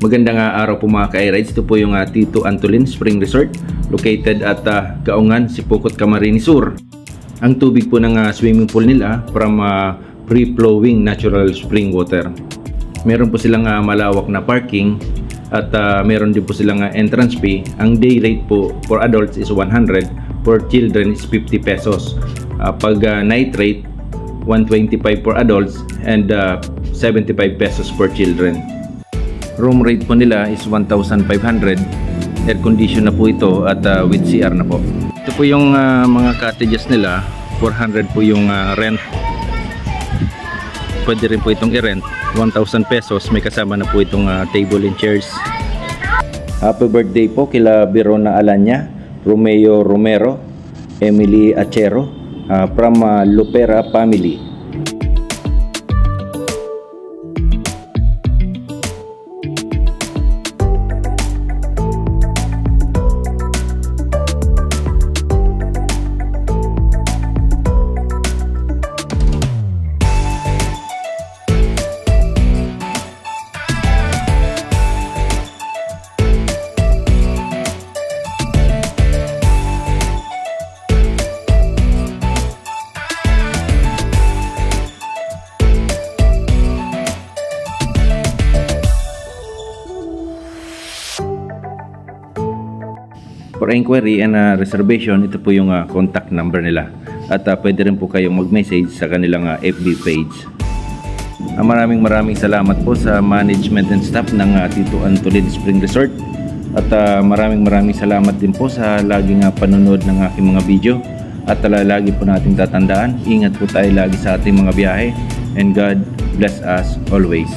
Magandang araw po mga ka-rides. Ito po yung Tito Antolin Spring Resort located at Gaungan, Sipokot, Camarines Sur. Ang tubig po ng swimming pool nila from free-flowing natural spring water. Meron po silang malawak na parking at meron din po silang entrance fee. Ang day rate po for adults is 100, for children is 50 pesos. Pag night rate, 125 for adults and 75 pesos for children. Room rate po nila is 1,500. Air condition na po ito at with CR na po. Ito po yung mga cottages nila. 400 po yung rent. Pwede rin po itong i-rent. 1,000 pesos. May kasama na po itong table and chairs. Happy birthday po kila Verona Alanya, Romeo Romero, Emily Achero from Lupera family. For inquiry and reservation, ito po yung contact number nila. At pwede rin po kayong mag-message sa kanilang FB page. Maraming salamat po sa management and staff ng Tito Antolin Spring Resort. At maraming salamat din po sa laging panonood ng aking mga video. At lagi po natin tatandaan, ingat po tayo lagi sa ating mga biyahe. And God bless us always.